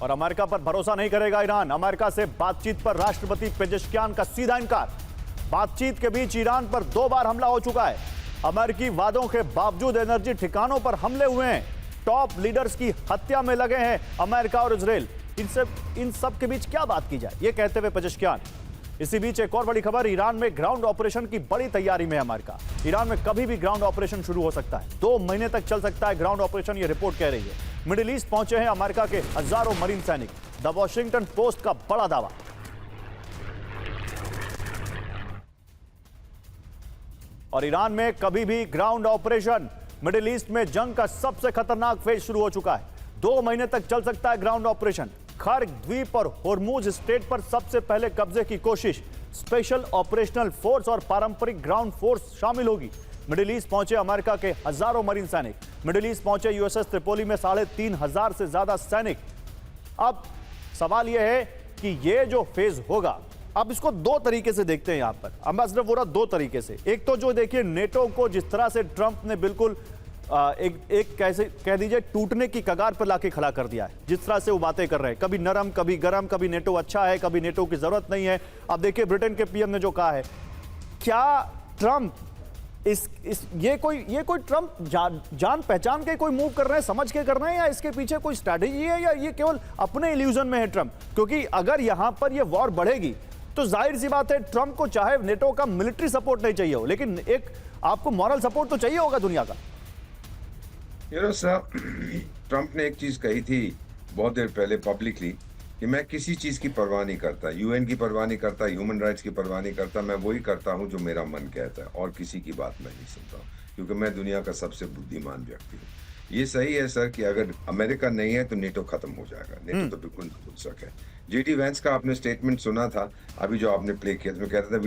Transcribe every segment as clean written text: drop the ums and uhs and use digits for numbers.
और अमेरिका पर भरोसा नहीं करेगा ईरान। अमेरिका से बातचीत पर राष्ट्रपति पेजेश्कियान का सीधा इनकार। बातचीत के बीच ईरान पर 2 बार हमला हो चुका है। अमेरिकी वादों के बावजूद एनर्जी ठिकानों पर हमले हुए हैं। टॉप लीडर्स की हत्या में लगे हैं अमेरिका और इजराइल। इन सब के बीच क्या बात की जाए, ये कहते हुए पेजेश्कियान। इसी बीच एक और बड़ी खबर, ईरान में ग्राउंड ऑपरेशन की बड़ी तैयारी में है अमेरिका। ईरान में कभी भी ग्राउंड ऑपरेशन शुरू हो सकता है। 2 महीने तक चल सकता है ग्राउंड ऑपरेशन, ये रिपोर्ट कह रही है। मिडिल ईस्ट पहुंचे हैं अमेरिका के हजारों मरीन सैनिक। द वॉशिंगटन पोस्ट का बड़ा दावा। और ईरान में कभी भी ग्राउंड ऑपरेशन, मिडिल ईस्ट में जंग का सबसे खतरनाक फेज शुरू हो चुका है। 2 महीने तक चल सकता है ग्राउंड ऑपरेशन। खर्ग द्वीप और होर्मुज स्ट्रेट पर सबसे पहले कब्जे की कोशिश। स्पेशल ऑपरेशनल फोर्स और पारंपरिक ग्राउंड फोर्स शामिल होगी। मिडिल ईस्ट पहुंचे अमेरिका के हजारों मरीन सैनिक। मिडिल ईस्ट पहुंचे यूएसएस त्रिपोली में 3,500 से ज्यादा सैनिक। अब सवाल यह है कि यह जो फेज होगा, अब इसको 2 तरीके से देखते हैं यहां पर। एम्बेसडर वोरा, 2 तरीके से। एक तो जो देखिए नेटो को जिस तरह से ट्रंप ने बिल्कुल एक कैसे कह दीजिए टूटने की कगार पर लाके खड़ा कर दिया है। जिस तरह से वो बातें कर रहे हैं, कभी नरम कभी गरम, कभी नेटो अच्छा है, कभी नेटो की जरूरत नहीं है। अब देखिए ब्रिटेन के पीएम ने जो कहा है, क्या ट्रंप ये कोई ट्रंप जान पहचान के कोई मूव कर रहे हैं, समझ के कर रहे हैं, या इसके पीछे कोई स्ट्रैटेजी है, या ये केवल अपने इल्यूजन में है ट्रंप? क्योंकि अगर यहां पर ये वॉर बढ़ेगी तो जाहिर सी बात है ट्रंप को चाहे नेटो का मिलिट्री सपोर्ट नहीं चाहिए हो, लेकिन एक आपको मॉरल सपोर्ट तो चाहिए होगा दुनिया का। सर, ट्रंप ने एक चीज कही थी बहुत देर पहले पब्लिकली कि मैं किसी चीज की परवाह नहीं करता, यूएन की परवाह नहीं करता, ह्यूमन राइट्स की परवाह नहीं करता, मैं वही करता हूं जो मेरा मन कहता है और किसी की बात मैं नहीं सुनता हूं, क्योंकि मैं दुनिया का सबसे बुद्धिमान व्यक्ति हूं। ये सही है सर कि अगर अमेरिका नहीं है तो नेटो खत्म हो जाएगा। नेटो तो बिल्कुल नपुंसक है। जेडी वैंस का आपने स्टेटमेंट सुना था अभी जो आपने प्ले किया, उसमें कहता था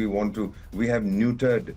we have neutered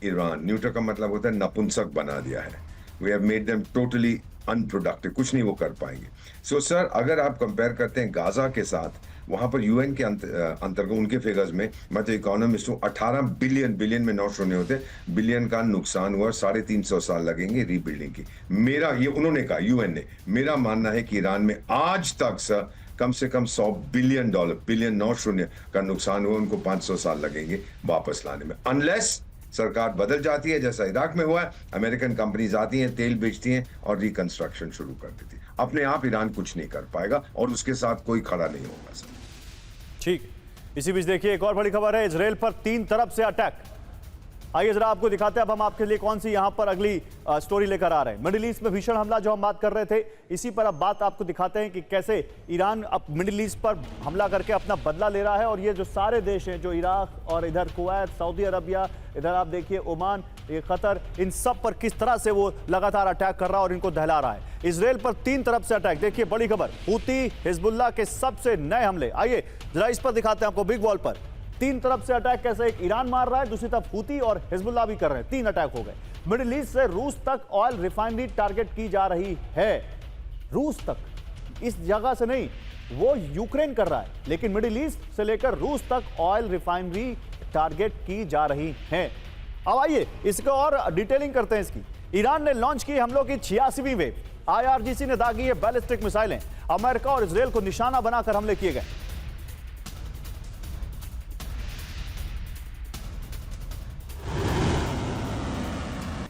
Iran. Neuter का मतलब होता है नपुंसक बना दिया है। We have made them totally unproductive, कुछ नहीं वो कर पाएंगे। सो सर, अगर आप कंपेयर करते हैं गाजा के साथ, वहां पर यूएन के अंतर्गत उनके फिगर्स में, मैं तो इकोनॉमिस्ट हूँ, 18 बिलियन में 9 शून्य होते, बिलियन का नुकसान हुआ, 350 साल लगेंगे रीबिल्डिंग की। मेरा ये उन्होंने कहा, यूएन ने। मेरा मानना है कि ईरान में आज तक सर कम से कम $100 बिलियन, बिलियन 9 शून्य का नुकसान हुआ, उनको 500 साल लगेंगे वापस लाने में, अनलेस सरकार बदल जाती है, जैसा इराक में हुआ है। अमेरिकन कंपनीज आती हैं, तेल बेचती हैं और रिकंस्ट्रक्शन शुरू कर देती है। अपने आप ईरान कुछ नहीं कर पाएगा और उसके साथ कोई खड़ा नहीं होगा सर। ठीक, इसी बीच देखिए एक और बड़ी खबर है, इजराइल पर 3 तरफ से अटैक। आइए जरा आपको दिखाते हैं अब हम आपके लिए कौन सी यहां पर अगली स्टोरी लेकर आ रहे हैं। मिडिल ईस्ट में भीषण हमला जो हम बात कर रहे थे, इसी पर अब बात आपको दिखाते हैं कि कैसे ईरान अब मिडिल ईस्ट पर हमला करके अपना बदला ले रहा है। और ये जो सारे देश हैं, जो इराक और इधर कुवैत, सऊदी अरबिया, इधर आप देखिए ओमान, ये कतर, इन सब पर किस तरह से वो लगातार अटैक कर रहा है और इनको दहला रहा है। इजराइल पर 3 तरफ से अटैक। देखिए बड़ी खबर, हूती हिजबुल्लाह के सबसे नए हमले। आइए जरा इस पर दिखाते हैं आपको बिग वॉल पर। 3 तरफ से अटैक, कैसे एक ईरान मार रहा है, दूसरी तरफ हूती और हिजबुल्लाह भी कर रहे हैं। 3 अटैक हो गए। मिडिल ईस्ट से रूस तक ऑयल रिफाइनरी टारगेट की जा रही है। रूस तक, इस जगह से नहीं, वो यूक्रेन कर रहा है, लेकिन मिडिल ईस्ट से लेकर रूस तक ऑयल रिफाइनरी टारगेट की जा रही है। अब आइए इसको और डिटेलिंग करते हैं इसकी। ईरान ने लॉन्च की हमलों की 86वीं वेव। IRGC ने दागी है बैलिस्टिक मिसाइलें। अमेरिका और इजराइल को निशाना बनाकर हमले किए गए।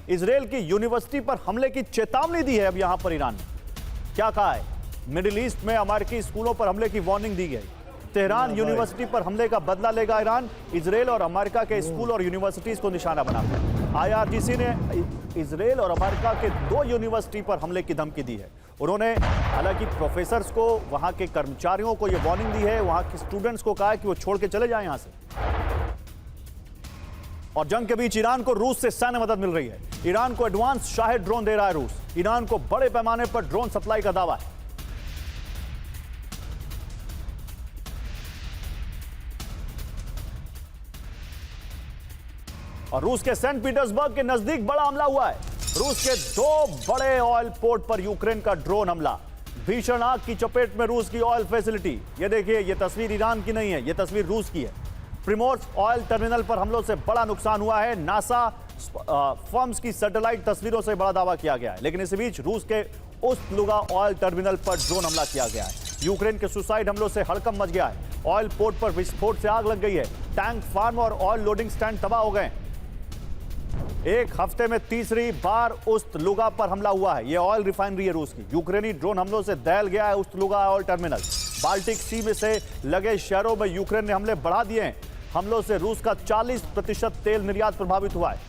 इजराइल की यूनिवर्सिटी पर हमले की चेतावनी दी है अब यहां पर ईरान ने। क्या कहा है? मिडिल ईस्ट में अमेरिकी स्कूलों पर हमले की वार्निंग दी गई। तेहरान यूनिवर्सिटी पर हमले का बदला लेगा ईरान। इजराइल और अमेरिका के स्कूल और यूनिवर्सिटीज को निशाना बनाकर IRGC ने इजराइल और अमेरिका के 2 यूनिवर्सिटी पर हमले की धमकी दी है। उन्होंने हालांकि प्रोफेसर्स को, वहां के कर्मचारियों को यह वार्निंग दी है, वहां के स्टूडेंट्स को कहा है कि वो छोड़ के चले जाएं यहां से। और जंग के बीच ईरान को रूस से सैन्य मदद मिल रही है। ईरान को एडवांस शाहिद ड्रोन दे रहा है रूस। ईरान को बड़े पैमाने पर ड्रोन सप्लाई का दावा है। और रूस के सेंट पीटर्सबर्ग के नजदीक बड़ा हमला हुआ है। रूस के 2 बड़े ऑयल पोर्ट पर यूक्रेन का ड्रोन हमला। भीषण आग की चपेट में रूस की ऑयल फैसिलिटी। ये देखिए, ये तस्वीर ईरान की नहीं है, ये तस्वीर रूस की है। प्रिमोर्स ऑयल टर्मिनल पर हमलों से बड़ा नुकसान हुआ है। नासा फर्म्स की सैटेलाइट तस्वीरों से बड़ा दावा किया गया है। लेकिन इस बीच रूस के उस लुगा ऑयल टर्मिनल पर ड्रोन हमला किया गया है। यूक्रेन के सुसाइड हमलों से हड़कंप मच गया है। ऑयल पोर्ट पर विस्फोट से आग लग गई है। टैंक फार्म और ऑयल लोडिंग स्टैंड तबाह हो गए। एक हफ्ते में तीसरी बार उस्त लुगा पर हमला हुआ है। यह ऑयल रिफाइनरी है रूस की। यूक्रेनी ड्रोन हमलों से दहल गया है उस्त लुगा ऑयल टर्मिनल। बाल्टिक सी में से लगे शहरों में यूक्रेन ने हमले बढ़ा दिए हैं। हमलों से रूस का 40% तेल निर्यात प्रभावित हुआ है।